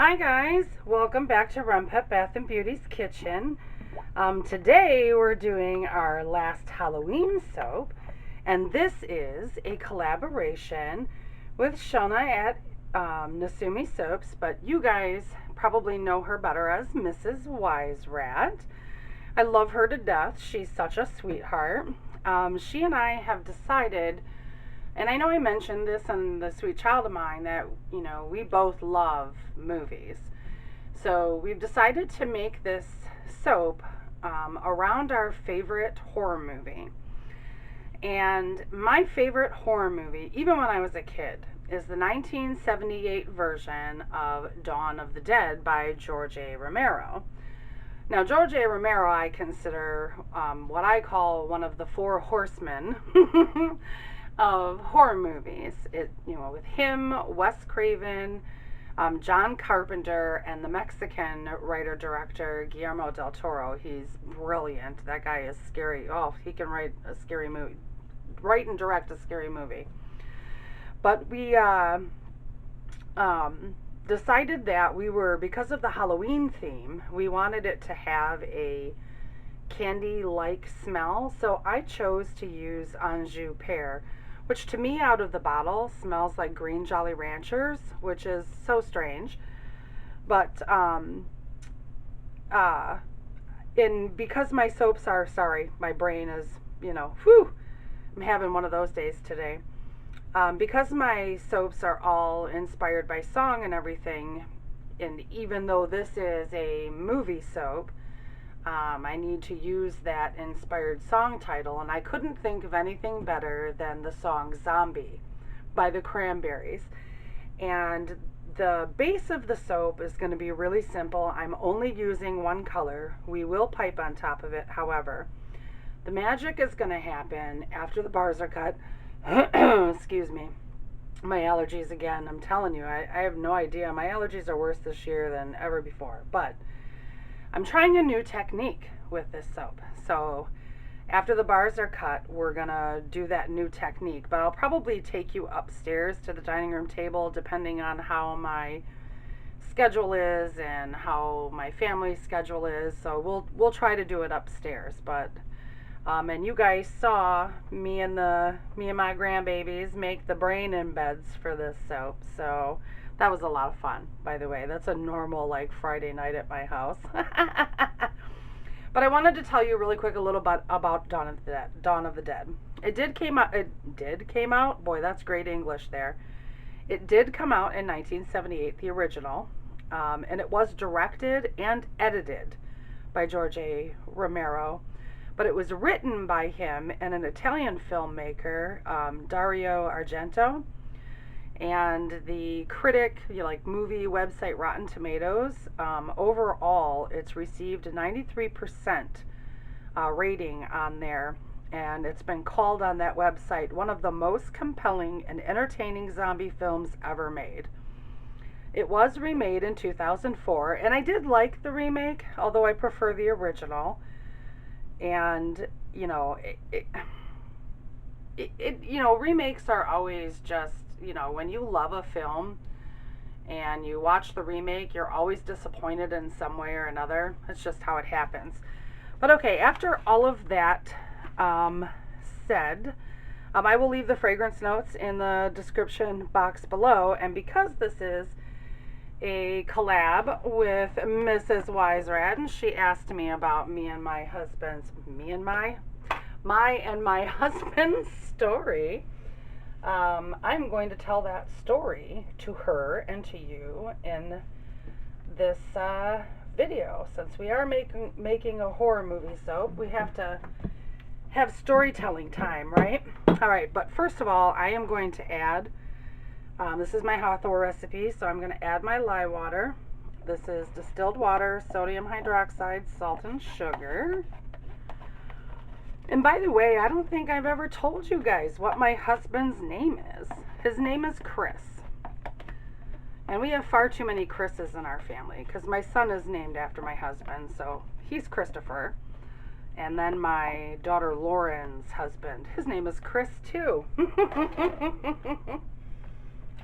Hi guys, welcome back to Renpet Bath Beauty's kitchen. Today we're doing our last Halloween soap, and this is a collaboration with Shonna at Nezumi Soaps, but you guys probably know her better as MsWiseRat. I love her to death. She's such a sweetheart. She and I have decided, and I know I mentioned this in The Sweet Child of Mine, that, we both love movies. So we've decided to make this soap around our favorite horror movie. And my favorite horror movie, even when I was a kid, is the 1978 version of Dawn of the Dead by George A. Romero. Now, George A. Romero I consider what I call one of the four horsemen of horror movies. With him, Wes Craven, John Carpenter, and the Mexican writer-director Guillermo del Toro. He's brilliant. That guy is scary. Oh, he can write and direct a scary movie. But we decided that because of the Halloween theme, we wanted it to have a candy-like smell. So I chose to use Anjou Pear, which to me out of the bottle smells like green Jolly Ranchers, which is so strange. But because my soaps are, sorry, my brain is, I'm having one of those days today. Because my soaps are all inspired by song and everything, and even though this is a movie soap, I need to use that inspired song title, and I couldn't think of anything better than the song Zombie by the Cranberries. And the base of the soap is going to be really simple. I'm only using one color. We will pipe on top of it, however. The magic is going to happen after the bars are cut. Excuse me. My allergies again. I'm telling you, I have no idea. My allergies are worse this year than ever before. But I'm trying a new technique with this soap. So after the bars are cut, we're going to do that new technique. But I'll probably take you upstairs to the dining room table depending on how my schedule is and how my family's schedule is. So we'll try to do it upstairs. But and you guys saw me and my grandbabies make the brain embeds for this soap. So that was a lot of fun, by the way. That's a normal, Friday night at my house. But I wanted to tell you really quick a little bit about Dawn of the Dead. It did came out. Boy, that's great English there. It did come out in 1978, the original. And it was directed and edited by George A. Romero. But it was written by him and an Italian filmmaker, Dario Argento. And the critic, movie website Rotten Tomatoes, overall it's received a 93% rating on there. And it's been called on that website one of the most compelling and entertaining zombie films ever made. It was remade in 2004, and I did like the remake, although I prefer the original. And remakes are always just, when you love a film and you watch the remake, you're always disappointed in some way or another. It's just how it happens. But okay, after all of that said, I will leave the fragrance notes in the description box below. And because this is a collab with MsWiseRat, and she asked me about my and my husband's story. I'm going to tell that story to her and to you in this video. Since we are making a horror movie soap, we have to have storytelling time, right? All right, but first of all, I am going to add, this is my Hawthorne recipe, so I'm going to add my lye water. This is distilled water, sodium hydroxide, salt, and sugar. And by the way, I don't think I've ever told you guys what my husband's name is. His name is Chris. And we have far too many Chris's in our family because my son is named after my husband, so he's Christopher. And then my daughter Lauren's husband, his name is Chris too.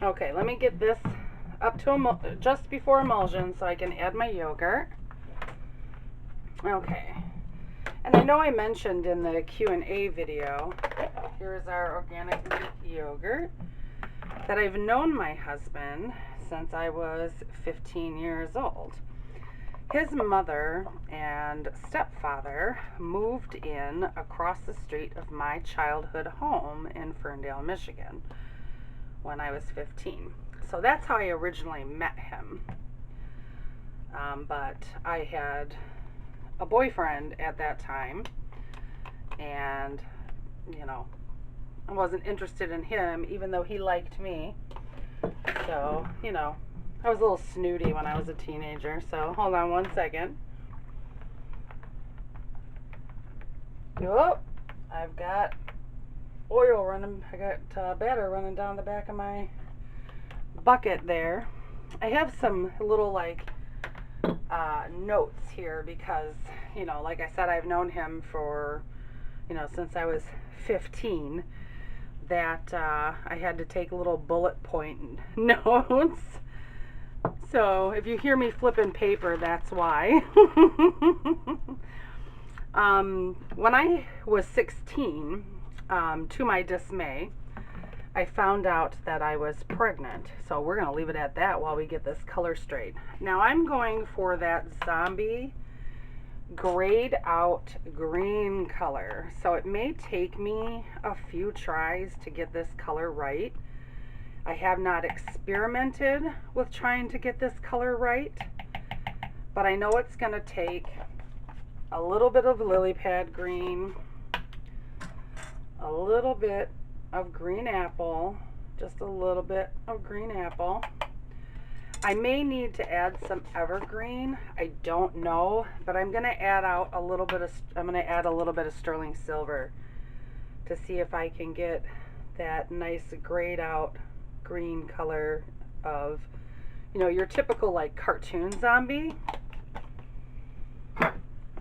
Okay, let me get this up to just before emulsion so I can add my yogurt. Okay. And I know I mentioned in the Q&A video, here's our organic yogurt, that I've known my husband since I was 15 years old. His mother and stepfather moved in across the street of my childhood home in Ferndale, Michigan when I was 15. So that's how I originally met him. But I had a boyfriend at that time, and you know, I wasn't interested in him even though he liked me. So, you know, I was a little snooty when I was a teenager. So hold on one second. Oh, I've got oil running, I got batter running down the back of my bucket there. I have some little like notes here because, you know, like I said, I've known him for, you know, since I was 15, that I had to take little bullet point notes. So if you hear me flipping paper, that's why. When I was 16, to my dismay, I found out that I was pregnant. So we're going to leave it at that while we get this color straight. Now I'm going for that zombie grayed out green color. So it may take me a few tries to get this color right. I have not experimented with trying to get this color right, but I know it's going to take a little bit of lily pad green, a little bit of green apple, just a little bit of green apple. I may need to add some evergreen. I don't know, but I'm going to add out a little bit of sterling silver to see if I can get that nice grayed out green color of, you know, your typical like cartoon zombie.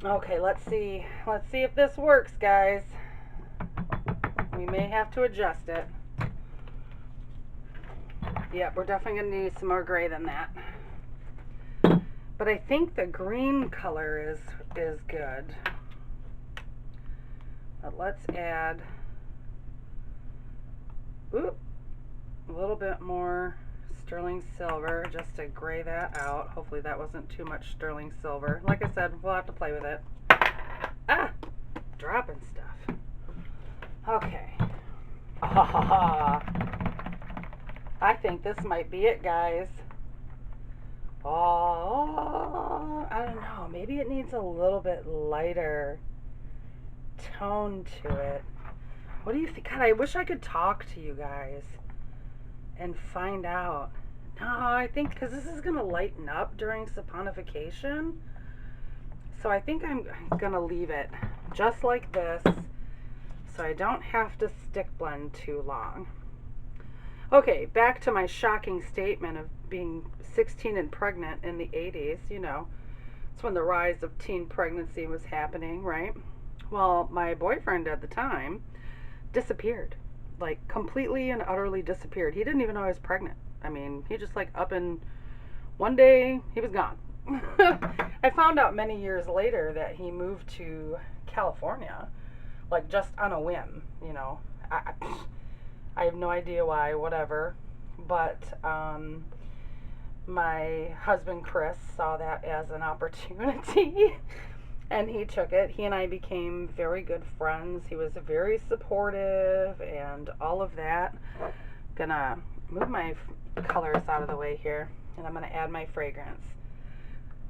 Okay, let's see if this works, guys. We may have to adjust it. Yep, we're definitely going to need some more gray than that. But I think the green color is good. But let's add a little bit more sterling silver just to gray that out. Hopefully that wasn't too much sterling silver. Like I said, we'll have to play with it. Ah! Dropping stuff. Okay. I think this might be it, guys. Oh, I don't know. Maybe it needs a little bit lighter tone to it. What do you think? God, I wish I could talk to you guys and find out. No, I think because this is going to lighten up during saponification. So I think I'm going to leave it just like this so I don't have to stick blend too long. Okay, back to my shocking statement of being 16 and pregnant in the 80s, you know. It's when the rise of teen pregnancy was happening, right? Well, my boyfriend at the time disappeared. Like, completely and utterly disappeared. He didn't even know I was pregnant. I mean, he just like up and one day he was gone. I found out many years later that he moved to California, like just on a whim, you know. I have no idea why, whatever. But my husband Chris saw that as an opportunity and he took it. He and I became very good friends. He was very supportive and all of that. Gonna move my colors out of the way here and I'm gonna add my fragrance.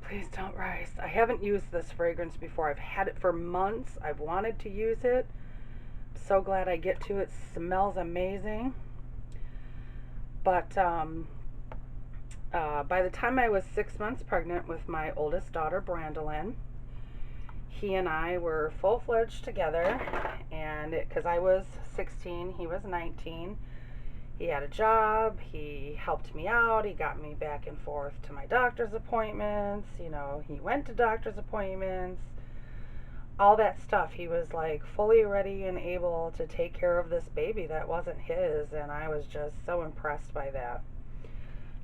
Please don't rise. I haven't used this fragrance before. I've had it for months. I've wanted to use it. So glad I get to. It smells amazing. But by the time I was 6 months pregnant with my oldest daughter, Brandolyn, he and I were full-fledged together, and because I was 16, he was 19. He had a job, he helped me out, he got me back and forth to my doctor's appointments, you know, he went to doctor's appointments, all that stuff. He was like fully ready and able to take care of this baby that wasn't his, and I was just so impressed by that.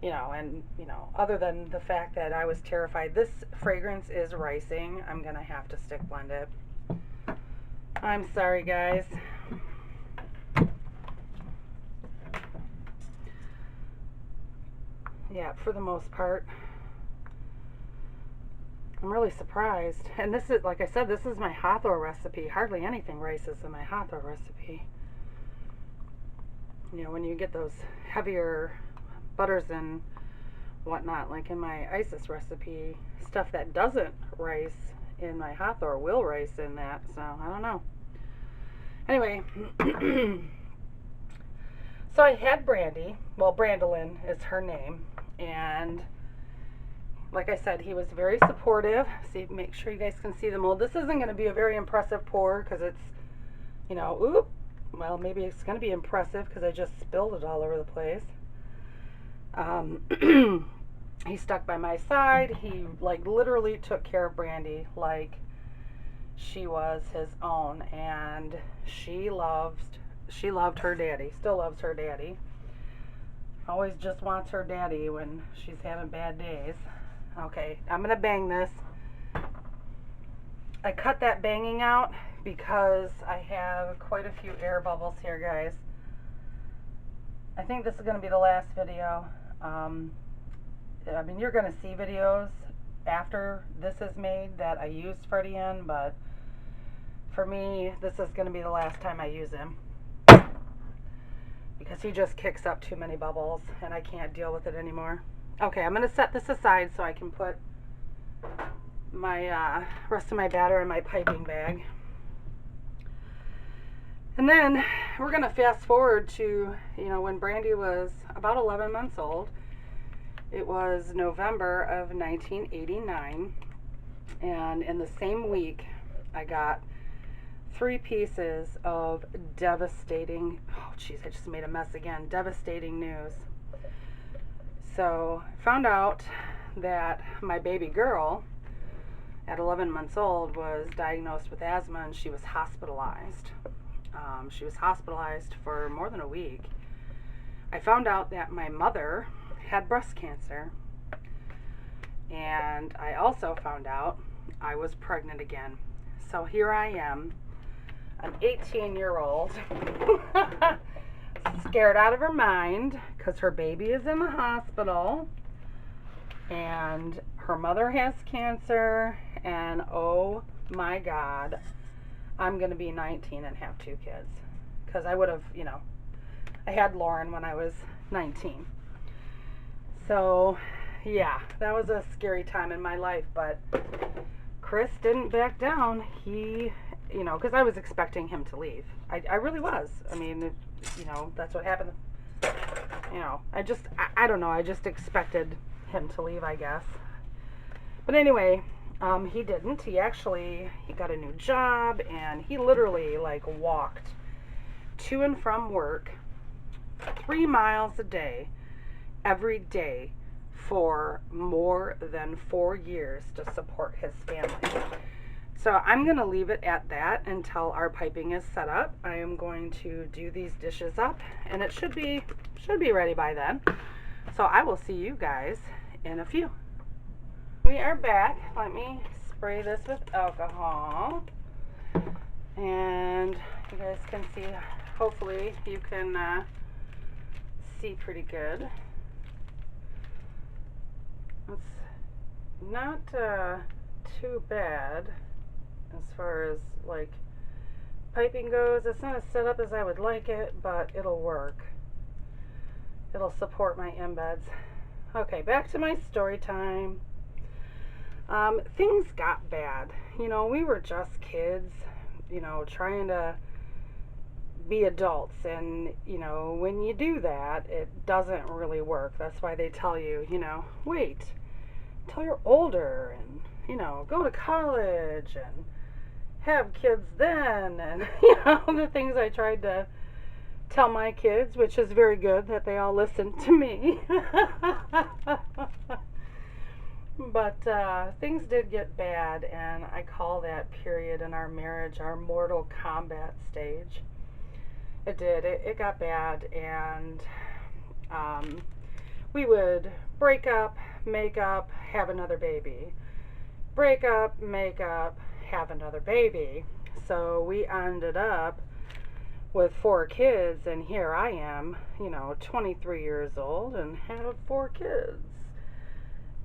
you know, and, you know, other than the fact that I was terrified, this fragrance is ricing. I'm going to have to stick blend it. I'm sorry, guys. Yeah, for the most part. I'm really surprised. And this is, like I said, this is my Hathor recipe. Hardly anything rices in my Hathor recipe. You know, when you get those heavier butters and whatnot, like in my Isis recipe, stuff that doesn't rice in my Hathor will rice in that. So, I don't know. Anyway, so I had Brandy. Well, Brandolin is her name. And like I said, he was very supportive. See, make sure you guys can see the mold. This isn't going to be a very impressive pour because it's, you know, oop. Well, maybe it's going to be impressive because I just spilled it all over the place. He stuck by my side. He, like, literally took care of Brandy like she was his own. And she loved her daddy. Still loves her daddy. Always just wants her daddy when she's having bad days. Okay, I'm going to bang this. I cut that banging out because I have quite a few air bubbles here, guys. I think this is going to be the last video. I mean, you're going to see videos after this is made that I used Freddie in, but for me, this is going to be the last time I use him. Because he just kicks up too many bubbles and I can't deal with it anymore. Okay, I'm going to set this aside so I can put my rest of my batter in my piping bag. And then we're going to fast forward to, you know, when Brandy was about 11 months old. It was November of 1989. And in the same week, I got 3 pieces of devastating, oh geez, I just made a mess again, devastating news. So I found out that my baby girl at 11 months old was diagnosed with asthma and she was hospitalized. She was hospitalized for more than a week. I found out that my mother had breast cancer, and I also found out I was pregnant again. So here I am, an 18-year-old, scared out of her mind because her baby is in the hospital and her mother has cancer, and oh my God, I'm going to be 19 and have 2 kids. Because I would have, you know, I had Lauren when I was 19. So, yeah, that was a scary time in my life, but Chris didn't back down. He, you know, because I was expecting him to leave. I really was. I mean, you know, that's what happened. You know, I don't know, I just expected him to leave, I guess. But anyway, he didn't. He got a new job, and he literally, like, walked to and from work 3 miles a day, every day, for more than 4 years to support his family. So I'm going to leave it at that until our piping is set up. I am going to do these dishes up, and it should be ready by then. So I will see you guys in a few. We are back. Let me spray this with alcohol, and you guys can see, hopefully you can see pretty good. It's not too bad as far as like piping goes. It's not as set up as I would like it, but it'll work. It'll support my embeds. Okay, back to my story time. Things got bad. You know, we were just kids, you know, trying to be adults, and, you know, when you do that, it doesn't really work. That's why they tell you, you know, wait till you're older and, you know, go to college and have kids then, and, you know, the things I tried to tell my kids, which is very good that they all listened to me. But things did get bad, and I call that period in our marriage our Mortal Kombat stage. It did. It got bad, and we would break up, make up, have another baby. Break up, make up, have another baby. So we ended up with 4 kids, and here I am, 23 years old and have 4 kids.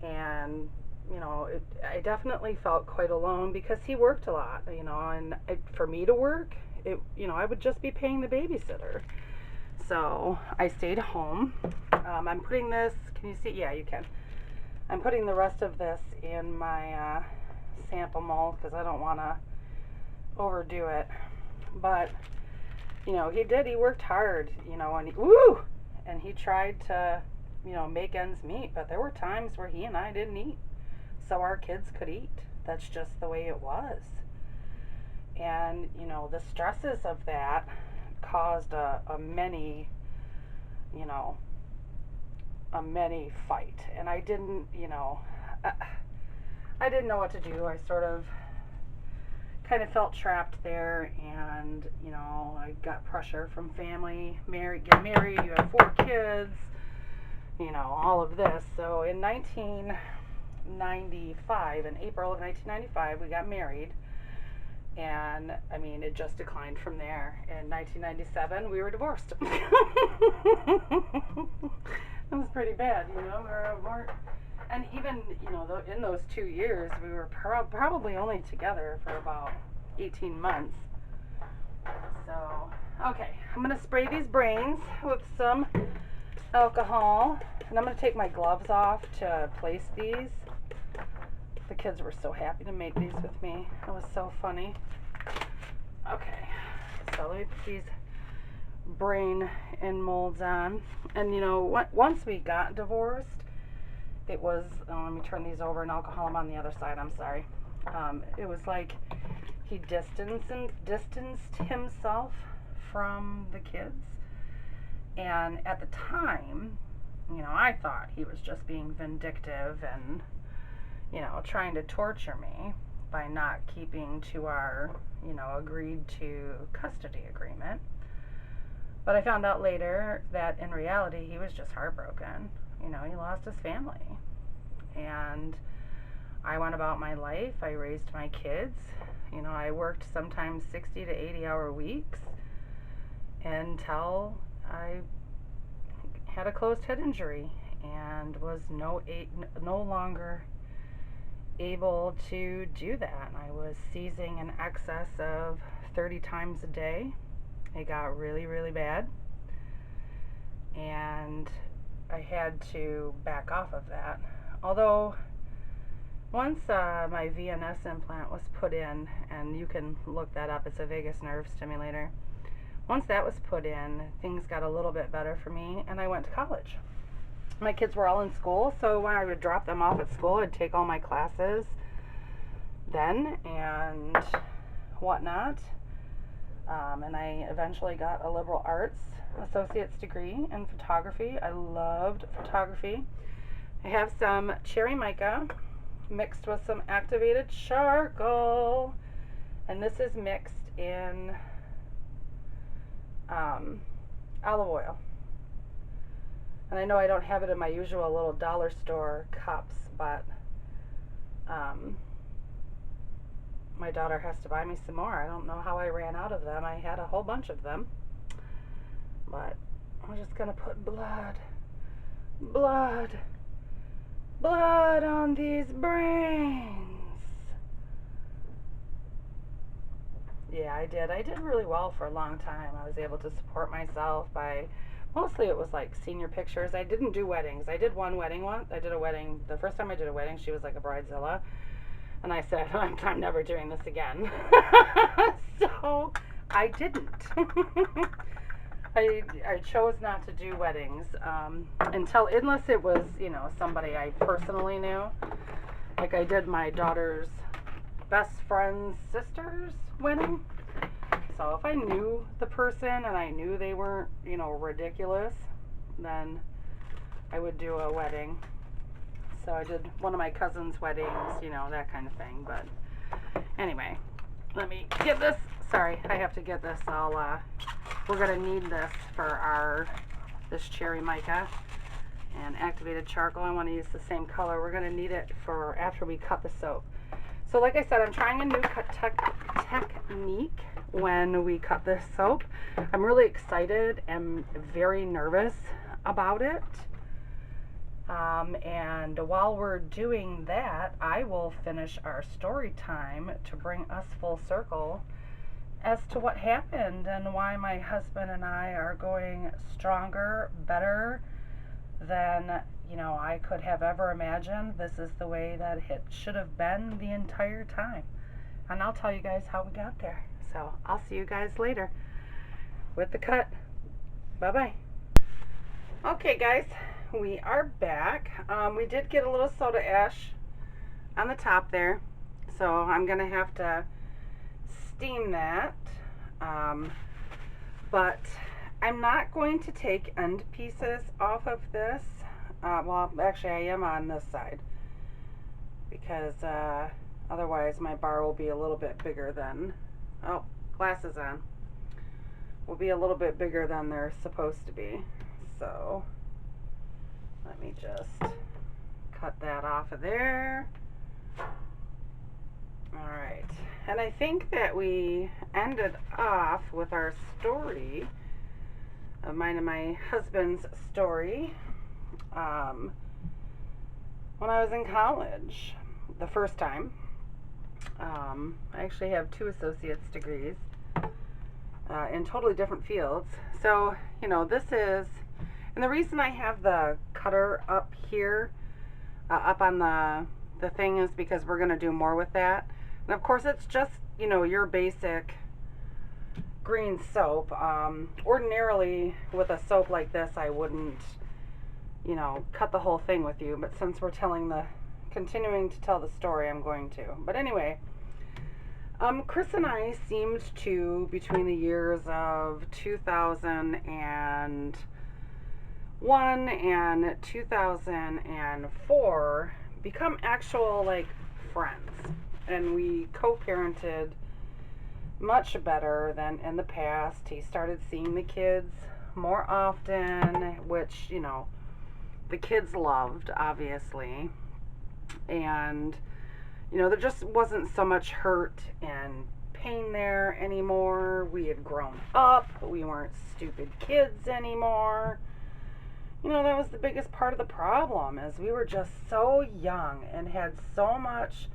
And, I definitely felt quite alone because he worked a lot, and for me to work, I would just be paying the babysitter. So I stayed home. I'm putting this, can you see? Yeah, you can. I'm putting the rest of this in my sample mold because I don't want to overdo it. But, he worked hard, and he tried to, make ends meet. But there were times where he and I didn't eat so our kids could eat. That's just the way it was. And, the stresses of that caused a many fight. And I didn't, I didn't know what to do. I sort of kind of felt trapped there, and, I got pressure from family, get married, you have 4 kids, all of this. So in 1995, in April of 1995, we got married. And, it just declined from there. In 1997, we were divorced. That was pretty bad, and even, in those 2 years, we were probably only together for about 18 months. So, okay, I'm going to spray these brains with some alcohol, and I'm going to take my gloves off to place these. The kids were so happy to make these with me. It was so funny. Okay, so let me put these brain in molds on. And once we got divorced, it was, let me turn these over and alcohol them on the other side, I'm sorry. It was like he distanced himself from the kids. And at the time, I thought he was just being vindictive and, trying to torture me by not keeping to our, agreed to custody agreement. But I found out later that in reality he was just heartbroken. He lost his family. And I went about my life. I raised my kids. I worked sometimes 60 to 80-hour weeks until I had a closed head injury and was no longer able to do that. I was seizing in excess of 30 times a day. It got really, really bad, and I had to back off of that. Although once my VNS implant was put in, and you can look that up, it's a vagus nerve stimulator. Once that was put in, things got a little bit better for me, and I went to college. My kids were all in school, so when I would drop them off at school, I'd take all my classes then and whatnot. And I eventually got a liberal arts associate's degree in photography. I loved photography. I have some cherry mica mixed with some activated charcoal, and this is mixed in olive oil. And I know I don't have it in my usual little dollar store cups, but my daughter has to buy me some more. I don't know how I ran out of them. I had a whole bunch of them. But I'm just going to put blood on these brains. Yeah, I did. I did really well for a long time. I was able to support myself by, mostly it was like senior pictures. I didn't do weddings. I did one wedding once. I did a wedding. The first time I did a wedding, she was like a bridezilla. And I said, I'm never doing this again. So I didn't. I chose not to do weddings unless it was, somebody I personally knew. Like I did my daughter's best friend's sister's wedding. So if I knew the person and I knew they weren't, ridiculous, then I would do a wedding. So I did one of my cousin's weddings, that kind of thing. But anyway, let me get this. Sorry, I have to get this. We're going to need this for this cherry mica. and activated charcoal. I want to use the same color. We're going to need it for after we cut the soap. So like I said, I'm trying a new technique when we cut this soap. I'm really excited and very nervous about it. And while we're doing that, I will finish our story time to bring us full circle as to what happened and why my husband and I are going stronger, better than, you know, I could have ever imagined. This is the way that it should have been the entire time. And I'll tell you guys how we got there. So I'll see you guys later with the cut. Bye-bye. Okay, guys, we are back. We did get a little soda ash on the top there, so I'm going to have to steam that. But I'm not going to take end pieces off of this. Well, actually, I am on this side because otherwise my bar will be a little bit bigger than, oh, glasses on, will be a little bit bigger than they're supposed to be. So let me just cut that off of there. Alright, and I think that we ended off with our story, of mine and my husband's story, when I was in college, the first time. I actually have 2 associate's degrees in totally different fields. So, you know, this is, and the reason I have the cutter up here, up on the thing, is because we're going to do more with that. And of course it's just, you know, your basic green soap. Ordinarily with a soap like this I wouldn't, you know, cut the whole thing with you, but since we're continuing to tell the story, I'm going to. But anyway, Chris and I seemed to, between the years of 2001 and 2004, become actual, like, friends. And we co-parented much better than in the past. He started seeing the kids more often, which, you know, the kids loved, obviously. And, you know, there just wasn't so much hurt and pain there anymore. We had grown up. We weren't stupid kids anymore. You know, that was the biggest part of the problem, is we were just so young and had so much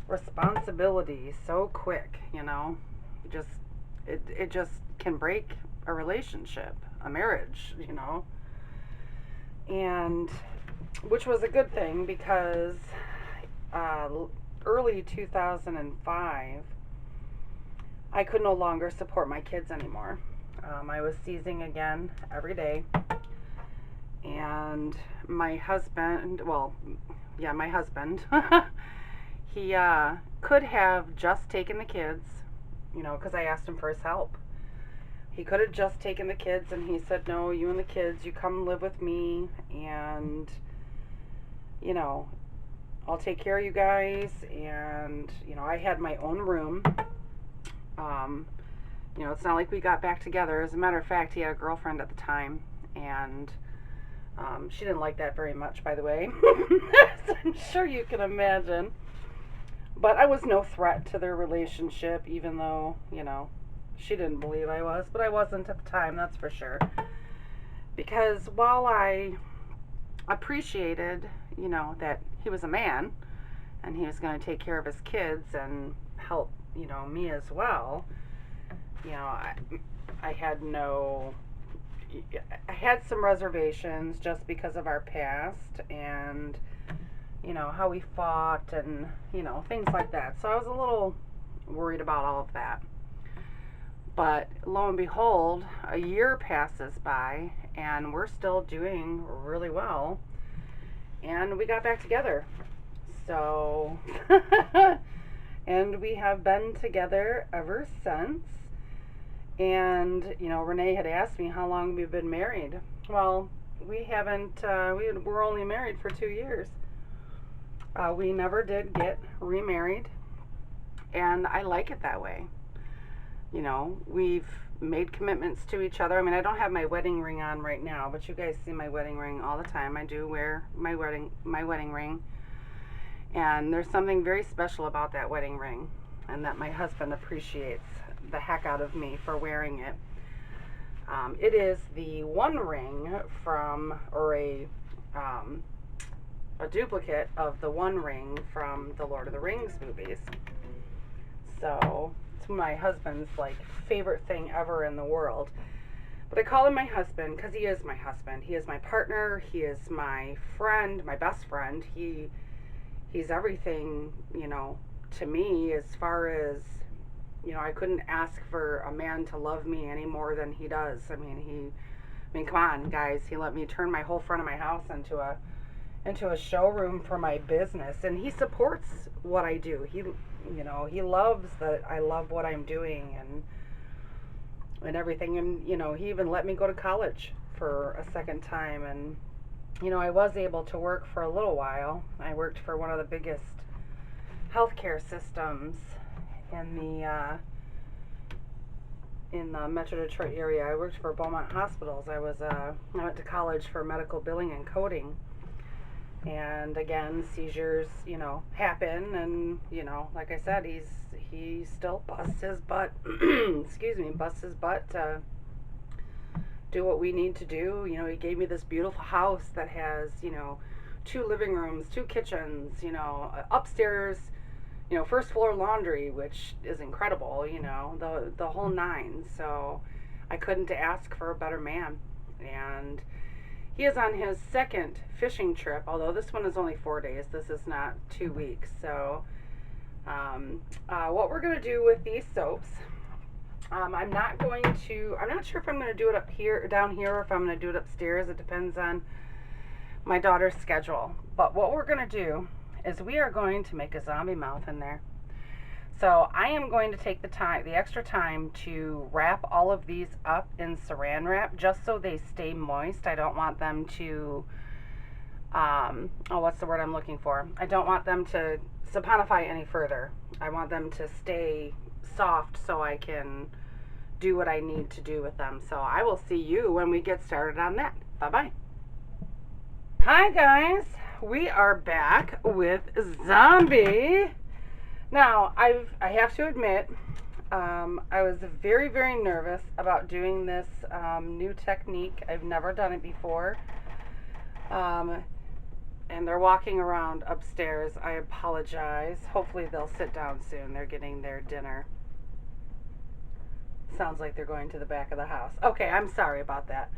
responsibility so quick, you know. It just can break a relationship, a marriage, you know. And which was a good thing, because early 2005 I could no longer support my kids anymore. I was seizing again every day, and my husband, well, yeah, my husband he could have just taken the kids, you know, because I asked him for his help. He could have just taken the kids, and he said, no, you and the kids, you come live with me, and, you know, I'll take care of you guys. And, you know, I had my own room. You know, it's not like we got back together. As a matter of fact, he had a girlfriend at the time, and she didn't like that very much, by the way. As I'm sure you can imagine. But I was no threat to their relationship, even though, you know, she didn't believe I was, but I wasn't at the time, that's for sure. Because while I appreciated, you know, that he was a man and he was going to take care of his kids and help, you know, me as well, you know, I had some reservations just because of our past and, you know, how we fought and, you know, things like that. So I was a little worried about all of that. But lo and behold, a year passes by and we're still doing really well. And we got back together. So, and we have been together ever since. And, you know, Renee had asked me how long we've been married. Well, we haven't, we're only married for 2 years. We never did get remarried. And I like it that way. You know, we've made commitments to each other. I mean, I don't have my wedding ring on right now, but you guys see my wedding ring all the time. I do wear my wedding ring. And there's something very special about that wedding ring, and that my husband appreciates the heck out of me for wearing it. It is the One Ring from, or a duplicate of the One Ring from the Lord of the Rings movies. So it's my husband's like favorite thing ever in the world. But I call him my husband because he is my husband. He is my partner. He is my friend, my best friend. He's everything, you know, to me, as far as, you know, I couldn't ask for a man to love me any more than he does. I mean, come on, guys. He let me turn my whole front of my house into a showroom for my business, and he supports what I do. He, you know, he loves that I love what I'm doing and everything. And, you know, he even let me go to college for a second time. And, you know, I was able to work for a little while. I worked for one of the biggest healthcare systems in the Metro Detroit area. I worked for Beaumont Hospitals. I went to college for medical billing and coding. And again, seizures, you know, happen, and, you know, like I said, he still busts his butt, busts his butt to do what we need to do. You know, he gave me this beautiful house that has, you know, 2 living rooms, 2 kitchens, you know, upstairs, you know, first floor laundry, which is incredible, you know, the whole 9. So I couldn't ask for a better man. And he is on his 2nd fishing trip, although this one is only 4 days. This is not 2 weeks. So what we're going to do with these soaps, I'm not sure if I'm going to do it down here, or if I'm going to do it upstairs. It depends on my daughter's schedule. But what we're going to do is we are going to make a zombie mouth in there. So I am going to take the extra time to wrap all of these up in saran wrap, just so they stay moist. I don't want them to, what's the word I'm looking for? I don't want them to saponify any further. I want them to stay soft so I can do what I need to do with them. So I will see you when we get started on that. Bye-bye. Hi guys, we are back with Zombie. Now, I have to admit, I was very, very nervous about doing this new technique. I've never done it before. And they're walking around upstairs. I apologize. Hopefully they'll sit down soon. They're getting their dinner. Sounds like they're going to the back of the house. Okay, I'm sorry about that.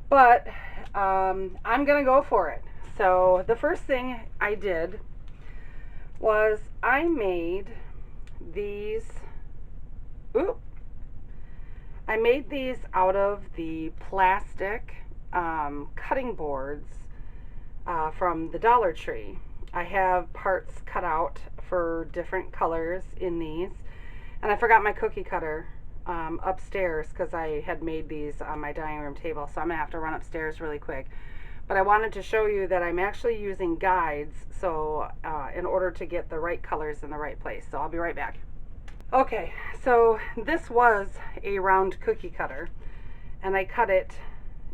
But I'm going to go for it. So the first thing I did was I made these, I made these out of the plastic cutting boards from the Dollar Tree. I have parts cut out for different colors in these, and I forgot my cookie cutter upstairs because I had made these on my dining room table, so I'm gonna have to run upstairs really quick. But I wanted to show you that I'm actually using guides, so in order to get the right colors in the right place. So I'll be right back. Okay, so this was a round cookie cutter, and I cut it,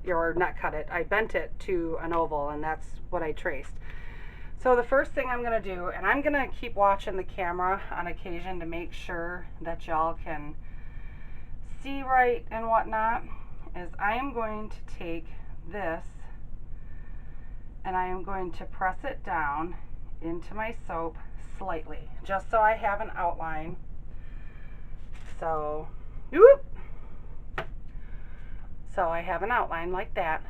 or not cut it, I bent it to an oval, and that's what I traced. So the first thing I'm going to do, and I'm going to keep watching the camera on occasion to make sure that y'all can see right and whatnot, is I am going to take this and I am going to press it down into my soap slightly, just so I have an outline. So, I have an outline like that.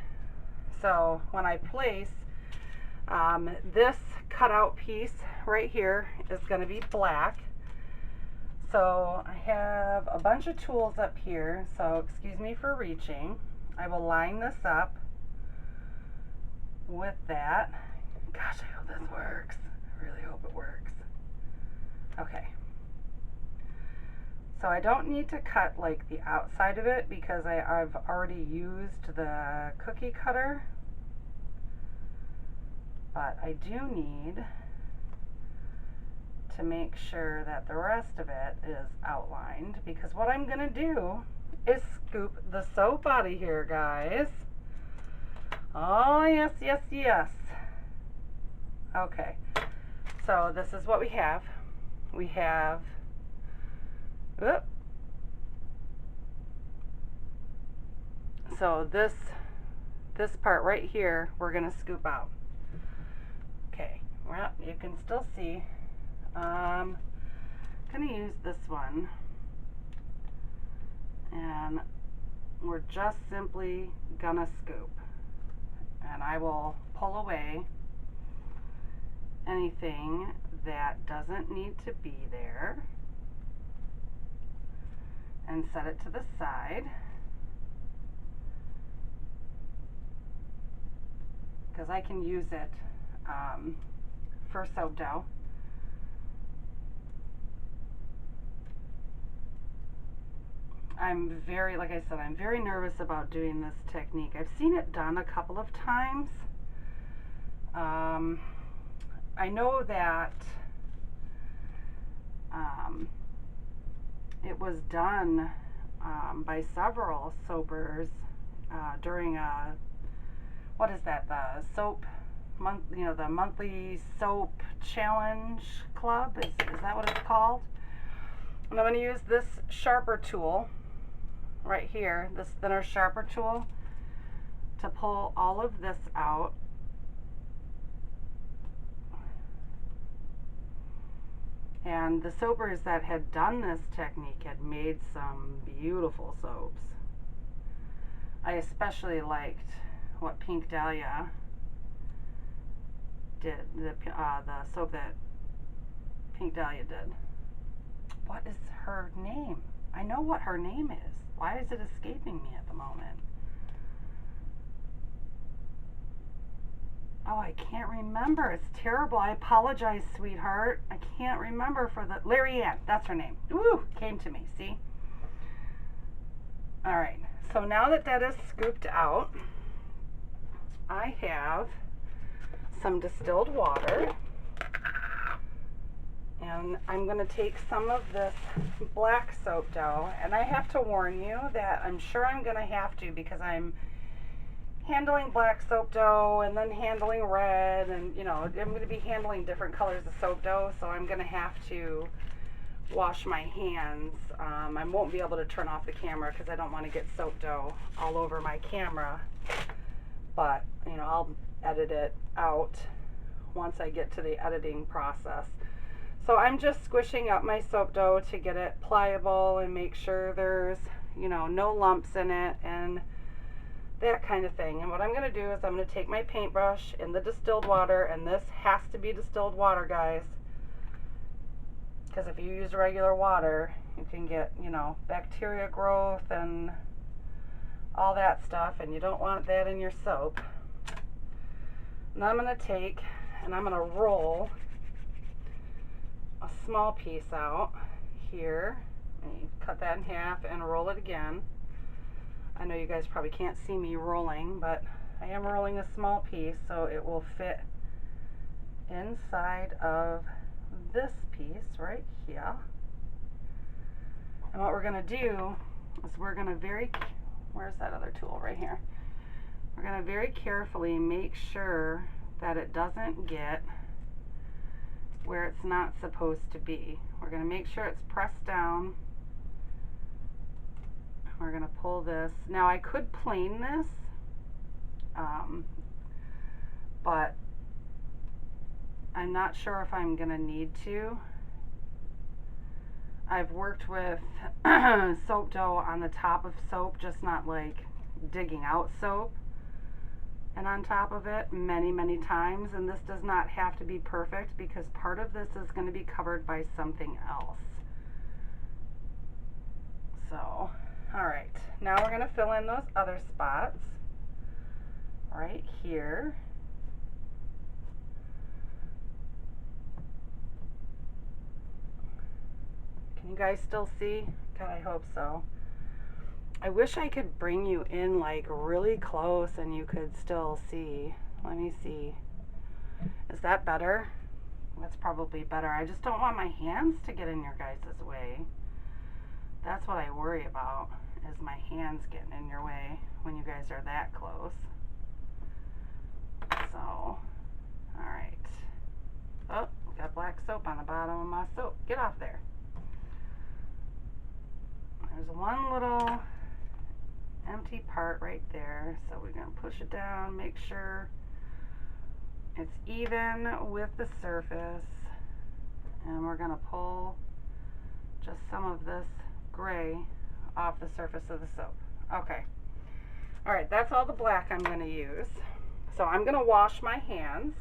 So when I place this cutout piece right here is going to be black. So I have a bunch of tools up here, so excuse me for reaching. I will line this up with that. Gosh, I hope this works. I really hope it works. Okay. So I don't need to cut like the outside of it because I've already used the cookie cutter. But I do need to make sure that the rest of it is outlined, because what I'm going to do is scoop the soap out of here, guys. Oh, yes, yes, yes. Okay, so this is what we have. We have, so this part right here, we're gonna scoop out. Okay, well, you can still see. I'm gonna use this one, and we're just simply gonna scoop, and I will pull away anything that doesn't need to be there and set it to the side, because I can use it for soap dough. I'm very, like I said, I'm very nervous about doing this technique. I've seen it done a couple of times. I know that it was done by several soapers during a, what is that, the soap month, you know, the monthly soap challenge club, is that what it's called? And I'm going to use this sharper tool right here, this thinner sharper tool, to pull all of this out. And the soapers that had done this technique had made some beautiful soaps. I especially liked what Pink Dahlia did, the soap that Pink Dahlia did. What is her name? I know what her name is. Why is it escaping me at the moment? Oh, I can't remember. It's terrible. I apologize, sweetheart. I can't remember for the... Larry Ann. That's her name. Woo! Came to me. See? All right. So now that that is scooped out, I have some distilled water. And I'm going to take some of this black soap dough. And I have to warn you that I'm sure I'm going to have to, because I'm handling black soap dough and then handling red, and you know, I'm going to be handling different colors of soap dough, so I'm going to have to wash my hands. I won't be able to turn off the camera because I don't want to get soap dough all over my camera, but you know, I'll edit it out once I get to the editing process. So I'm just squishing up my soap dough to get it pliable and make sure there's, you know, no lumps in it and that kind of thing. And what I'm going to do is I'm going to take my paintbrush in the distilled water, and this has to be distilled water, guys, because if you use regular water, you can get, you know, bacteria growth and all that stuff, and you don't want that in your soap. Now I'm going to take and I'm going to roll a small piece out here. And you cut that in half and roll it again. I know you guys probably can't see me rolling, but I am rolling a small piece so it will fit inside of this piece right here. And what we're going to do is we're going to where's that other tool? Right here. We're going to very carefully make sure that it doesn't get where it's not supposed to be. We're going to make sure it's pressed down. We're going to pull this. Now I could plane this, but I'm not sure if I'm going to need to. I've worked with soap dough on the top of soap, just not like digging out soap and on top of it many times, and this does not have to be perfect because part of this is going to be covered by something else. So alright, now we're going to fill in those other spots right here. Can you guys still see? God, I hope so. I wish I could bring you in like really close and you could still see. Let me see. Is that better? That's probably better. I just don't want my hands to get in your guys' way. That's what I worry about, is my hands getting in your way when you guys are that close. So, alright. Oh, got black soap on the bottom of my soap. Get off there. There's one little empty part right there. So we're going to push it down, make sure it's even with the surface. And we're going to pull just some of this gray off the surface of the soap. Okay. Alright, that's all the black I'm going to use. So I'm going to wash my hands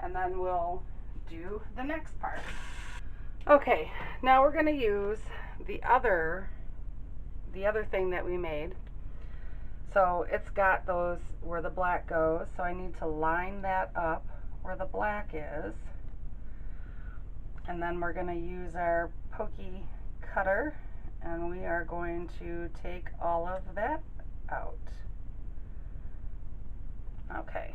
and then we'll do the next part. Okay, now we're going to use the other thing that we made. So it's got those where the black goes, so I need to line that up where the black is. And then we're going to use our pokey cutter and we are going to take all of that out. Okay.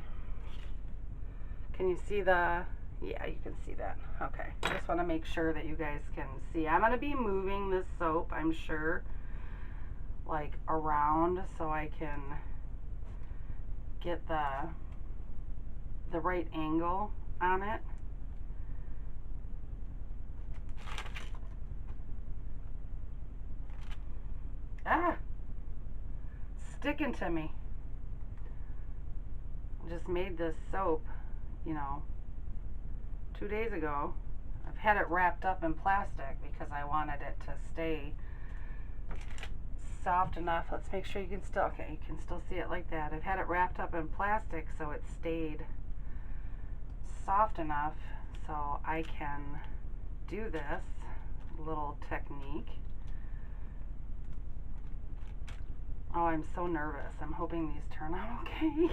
Can you see the, yeah, you can see that. Okay. I just want to make sure that you guys can see. I'm going to be moving this soap, I'm sure, like around so I can get the right angle on it. Ah! Sticking to me. Just made this soap, you know, 2 days ago. I've had it wrapped up in plastic because I wanted it to stay soft enough. Let's make sure you can still, okay, you can still see it like that. I've had it wrapped up in plastic so it stayed soft enough so I can do this little technique. Oh, I'm so nervous. I'm hoping these turn out okay.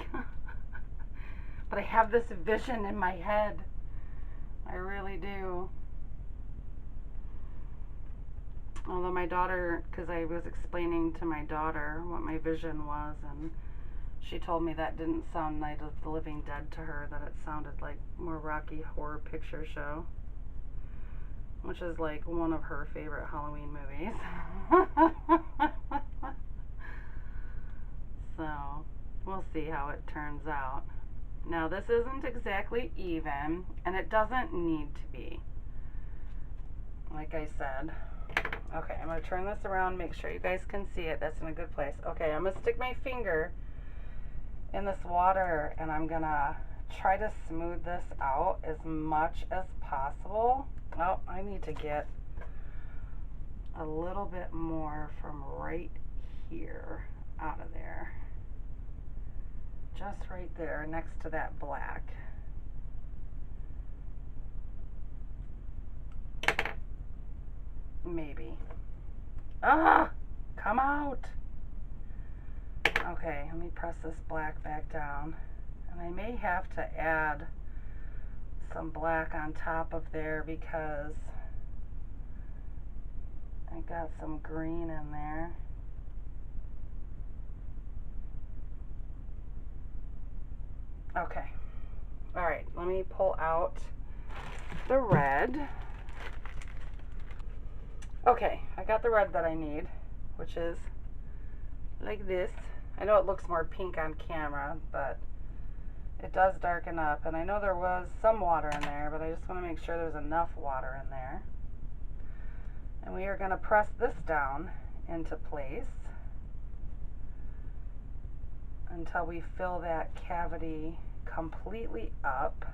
But I have this vision in my head. I really do. Although my daughter, because I was explaining to my daughter what my vision was, and she told me that didn't sound Night of the Living Dead to her, that it sounded like more Rocky Horror Picture Show, which is like one of her favorite Halloween movies. So, we'll see how it turns out. Now, this isn't exactly even, and it doesn't need to be, like I said. Okay, I'm going to turn this around, make sure you guys can see it. That's in a good place. Okay, I'm going to stick my finger in this water, and I'm going to try to smooth this out as much as possible. Oh, I need to get a little bit more from right here out of there. Just right there next to that black. Maybe. Ah! Come out! Okay, let me press this black back down. And I may have to add some black on top of there because I got some green in there. Okay. Alright, let me pull out the red. Okay, I got the red that I need, which is like this. I know it looks more pink on camera, but it does darken up. And I know there was some water in there, but I just want to make sure there's enough water in there. And we are going to press this down into place until we fill that cavity completely up.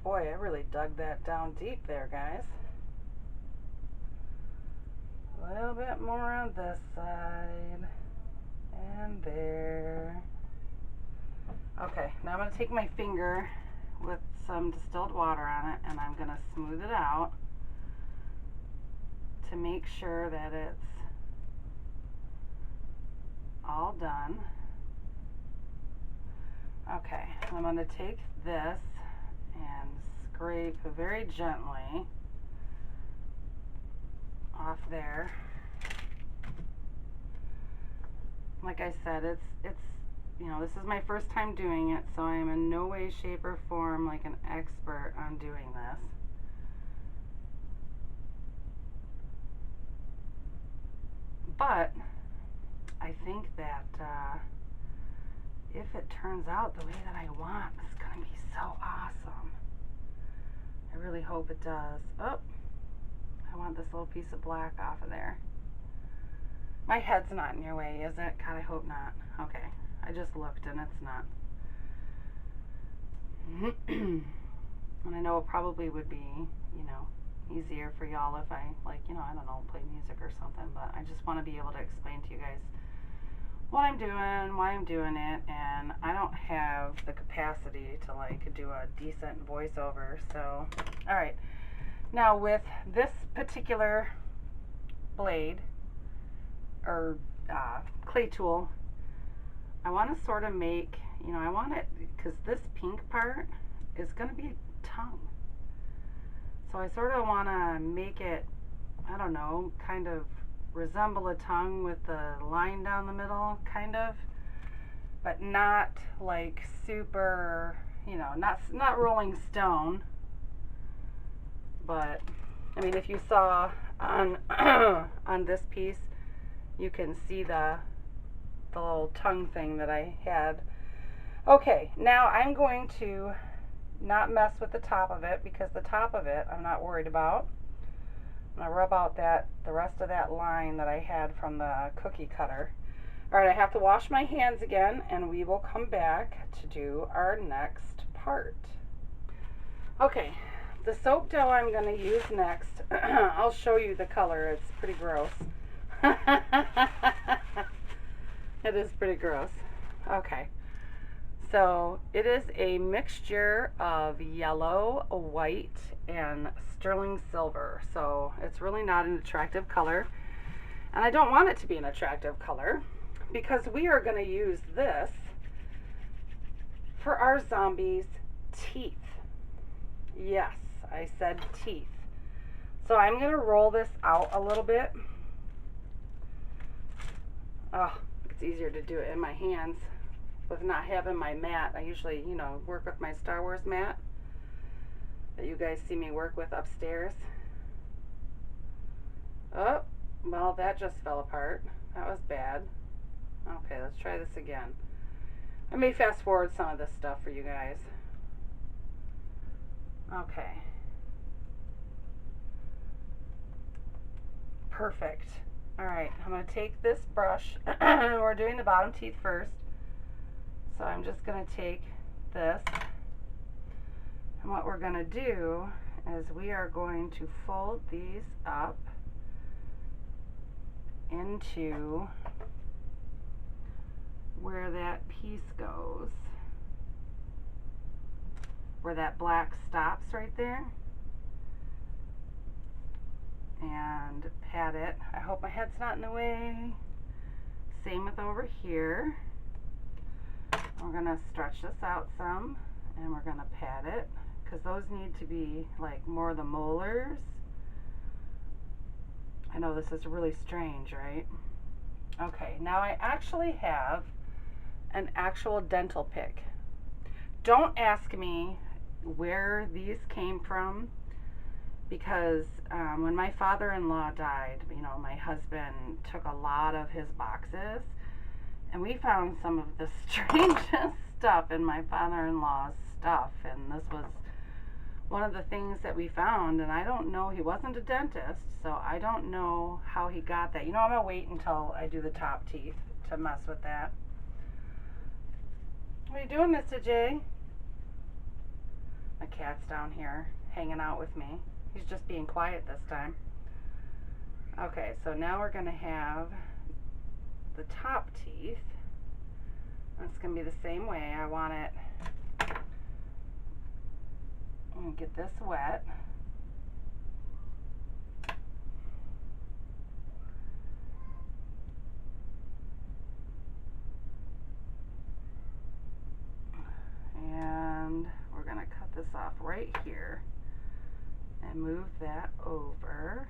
Boy, I really dug that down deep there, guys. A little bit more on this side. And there. Okay, now I'm going to take my finger with some distilled water on it and I'm going to smooth it out to make sure that it's all done. Okay, I'm going to take this and scrape very gently off there. like I said, it's you know, this is my first time doing it, so I am in no way, shape, or form like an expert on doing this. But I think that if it turns out the way that I want, it's going to be so awesome. I really hope it does. Oh, I want this little piece of black off of there. My head's not in your way, is it? God, I hope not. Okay, I just looked and it's not. And I know it probably would be, you know, easier for y'all if I, like, you know, I don't know, play music or something, but I just want to be able to explain to you guys what I'm doing, why I'm doing it, and I don't have the capacity to, like, do a decent voiceover, so, alright. Now, with this particular blade, or clay tool, I want to sort of make, you know, I want it, because this pink part is going to be a tongue. So I sort of want to make it, I don't know, kind of resemble a tongue with the line down the middle, kind of, but not like super, you know, not Rolling Stone. But I mean, if you saw on on this piece, you can see the little tongue thing that I had. Okay, now I'm going to not mess with the top of it, because the top of it I'm not worried about. I'm going to rub out the rest of that line that I had from the cookie cutter. Alright, I have to wash my hands again, and we will come back to do our next part. Okay, the soap dough I'm going to use next, I'll show you the color. It's pretty gross. It is pretty gross. Okay. So it is a mixture of yellow, white, and sterling silver. So it's really not an attractive color. And I don't want it to be an attractive color, because we are going to use this for our zombies' teeth. Yes, I said teeth. So I'm going to roll this out a little bit. Oh, it's easier to do it in my hands with not having my mat. I usually, you know, work with my Star Wars mat that you guys see me work with upstairs. Oh, well, that just fell apart. That was bad. Okay, let's try this again. I may fast forward some of this stuff for you guys. Okay. Perfect. Alright, I'm going to take this brush. We're doing the bottom teeth first. So I'm just going to take this, and what we're going to do is we are going to fold these up into where that piece goes, where that black stops right there, and pat it. I hope my head's not in the way. Same with over here. We're going to stretch this out some, and we're going to pat it, because those need to be like more the molars. I know this is really strange, right? Okay, now I actually have an actual dental pick. Don't ask me where these came from, because when my father-in-law died, you know, my husband took a lot of his boxes, and we found some of the strangest stuff in my father-in-law's stuff, and this was one of the things that we found, and I don't know, he wasn't a dentist, so I don't know how he got that. You know, I'm going to wait until I do the top teeth to mess with that. What are you doing, Mr. J? My cat's down here hanging out with me. He's just being quiet this time. Okay, so now we're going to have the top teeth. It's going to be the same way. I want it, I'm going to get this wet. And we're going to cut this off right here and move that over.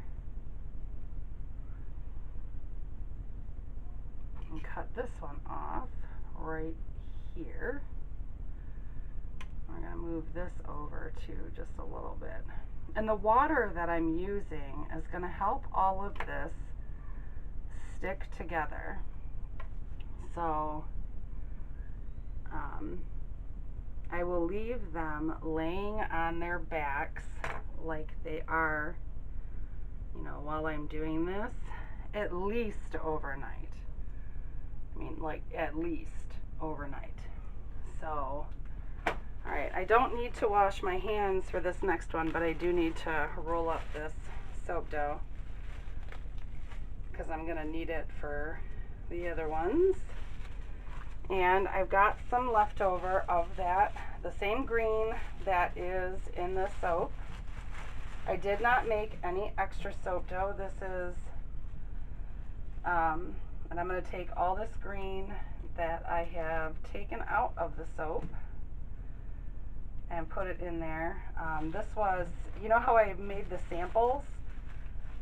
And cut this one off right here. We're going to move this over too just a little bit. And the water that I'm using is going to help all of this stick together. So I will leave them laying on their backs like they are, you know, while I'm doing this, at least overnight. I mean, like, at least overnight. So, alright, I don't need to wash my hands for this next one, but I do need to roll up this soap dough because I'm going to need it for the other ones. And I've got some leftover of that, the same green that is in the soap. I did not make any extra soap dough. This is, and I'm going to take all this green that I have taken out of the soap and put it in there. This was, you know how I made the samples?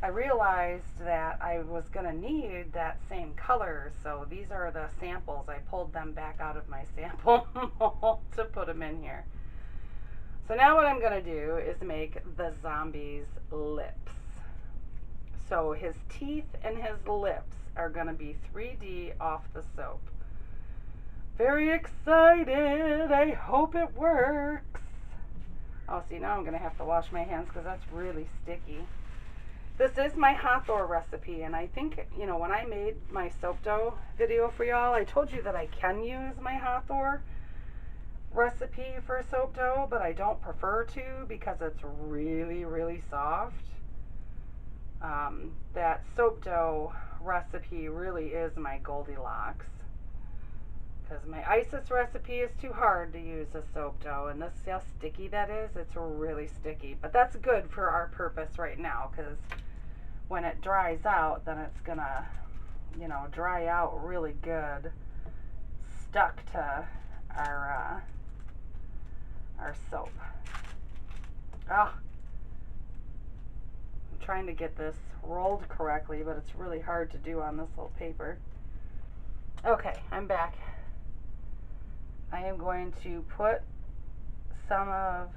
I realized that I was going to need that same color, so these are the samples. I pulled them back out of my sample mold to put them in here. So now what I'm going to do is make the zombie's lips. So his teeth and his lips are going to be 3D off the soap. Very excited. I hope it works. Oh, see, now I'm going to have to wash my hands because that's really sticky. This is my Hawthorne recipe, and I think, you know, when I made my soap dough video for y'all, I told you that I can use my Hawthorne recipe for soap dough, but I don't prefer to because it's really, really soft. That soap dough recipe really is my Goldilocks, because my Isis recipe is too hard to use a soap dough, and this, how sticky that is, it's really sticky. But that's good for our purpose right now, because when it dries out, then it's gonna, you know, dry out really good, stuck to our soap. Oh, I'm trying to get this rolled correctly, but it's really hard to do on this little paper. Okay, I'm back. I am going to put some of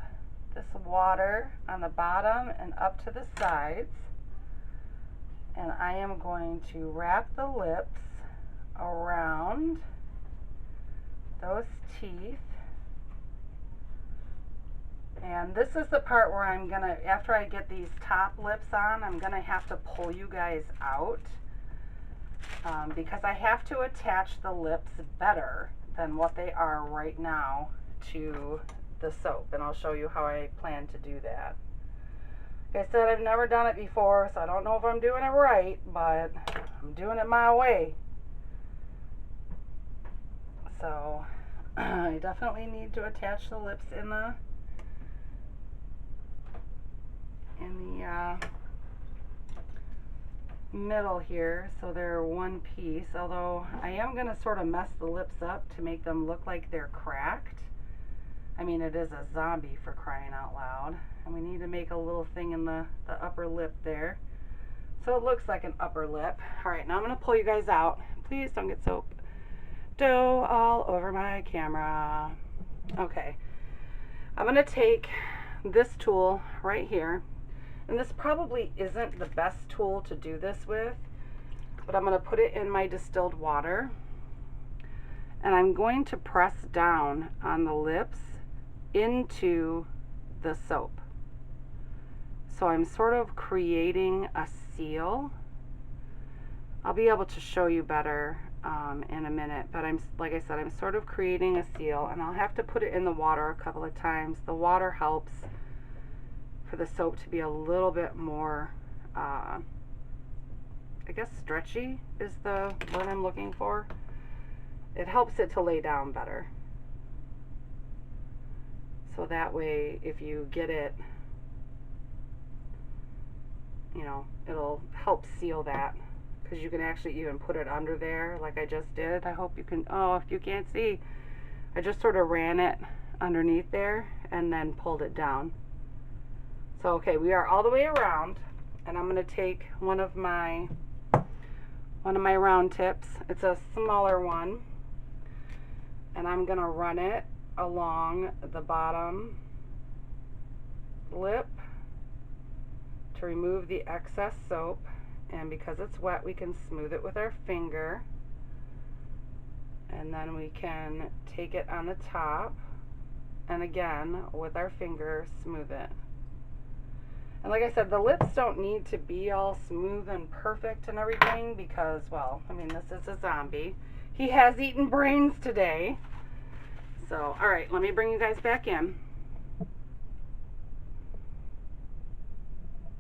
this water on the bottom and up to the sides, and I am going to wrap the lips around those teeth. And this is the part where I'm gonna, after I get these top lips on, I'm gonna have to pull you guys out because I have to attach the lips better than what they are right now to the soap, and I'll show you how I plan to do that. Like I said, I've never done it before, so I don't know if I'm doing it right, but I'm doing it my way. So I definitely need to attach the lips in the middle here, so they're one piece, although I am going to sort of mess the lips up to make them look like they're cracked. I mean, it is a zombie, for crying out loud, and we need to make a little thing in the upper lip there, so it looks like an upper lip. Alright, now I'm going to pull you guys out. Please don't get soap dough all over my camera. Okay, I'm going to take this tool right here, and this probably isn't the best tool to do this with, but I'm going to put it in my distilled water, and I'm going to press down on the lips into the soap. So I'm sort of creating a seal. I'll be able to show you better in a minute, but like I said, I'm sort of creating a seal, and I'll have to put it in the water a couple of times. The water helps for the soap to be a little bit more, I guess stretchy is the word I'm looking for. It helps it to lay down better. So that way, if you get it, you know, it'll help seal that, because you can actually even put it under there like I just did. I hope you can, oh, if you can't see, I just sort of ran it underneath there and then pulled it down. So okay, we are all the way around, and I'm going to take one of my one of my round tips. It's a smaller one. And I'm going to run it along the bottom lip to remove the excess soap. And because it's wet, we can smooth it with our finger. And then we can take it on the top, and again, with our finger, smooth it. And like I said, the lips don't need to be all smooth and perfect and everything because, well, I mean, this is a zombie. He has eaten brains today. So, all right, let me bring you guys back in.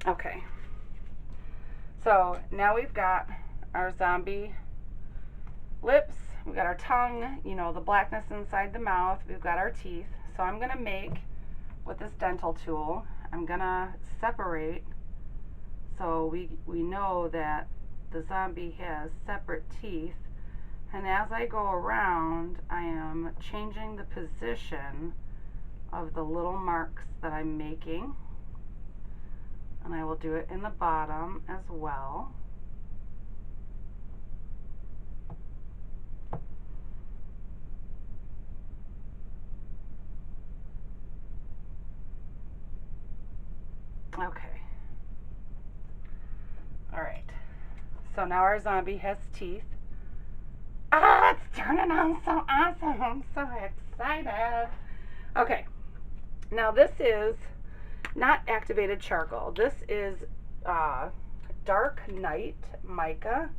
Okay. So, now we've got our zombie lips. We've got our tongue, you know, the blackness inside the mouth. We've got our teeth. So I'm going to make, with this dental tool, I'm going to separate so we know that the zombie has separate teeth. And as I go around, I am changing the position of the little marks that I'm making. And I will do it in the bottom as well. Okay. All right. So now our zombie has teeth. Ah, it's turning on so awesome. I'm so excited. Okay. Now this is not activated charcoal. This is Dark Night mica.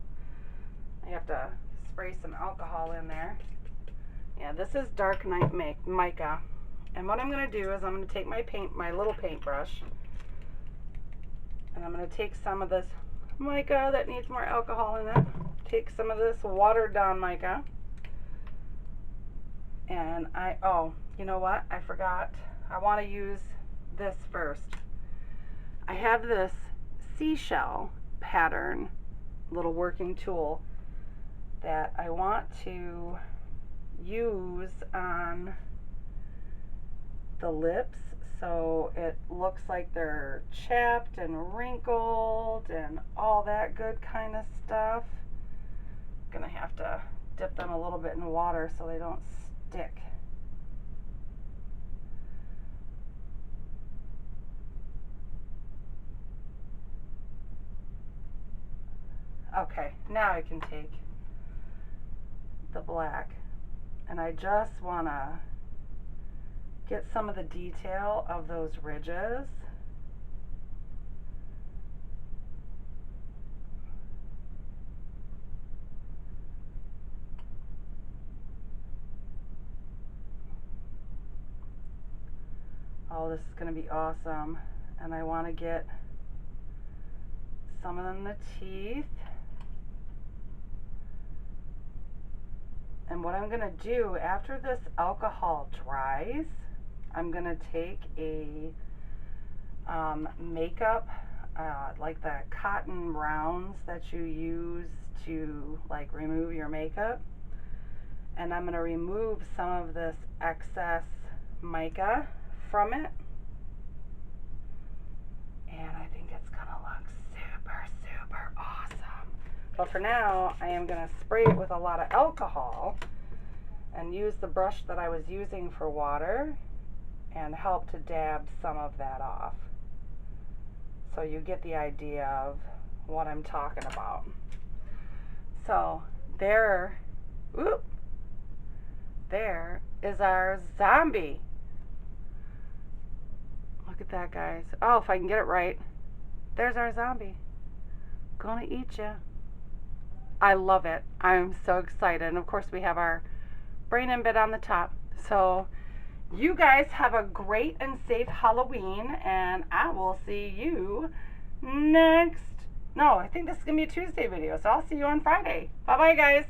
I have to spray some alcohol in there. Yeah, this is Dark Night mica. And what I'm going to do is I'm going to take my little paintbrush, and I'm going to take some of this mica that needs more alcohol in it. Take some of this watered down mica. And oh, you know what? I forgot. I want to use this first. I have this seashell pattern, little working tool, that I want to use on the lips so it looks like they're chapped and wrinkled and all that good kind of stuff. I'm gonna have to dip them a little bit in water so they don't stick. Okay, now I can take the black, and I just want to get some of the detail of those ridges. Oh, this is going to be awesome. And I want to get some of them in the teeth. And what I'm going to do after this alcohol dries, I'm going to take a makeup, like the cotton rounds that you use to like remove your makeup. And I'm going to remove some of this excess mica from it. And I think it's going to look super, super awesome. But for now, I am going to spray it with a lot of alcohol and use the brush that I was using for water and help to dab some of that off. So you get the idea of what I'm talking about. So there is our zombie. Look at that, guys. Oh, if I can get it right. There's our zombie. Gonna eat ya. I love it. I'm so excited. And of course we have our brain embed on the top. So you guys have a great and safe Halloween, and I will see you next. No, I think this is going to be a Tuesday video, so I'll see you on Friday. Bye-bye, guys.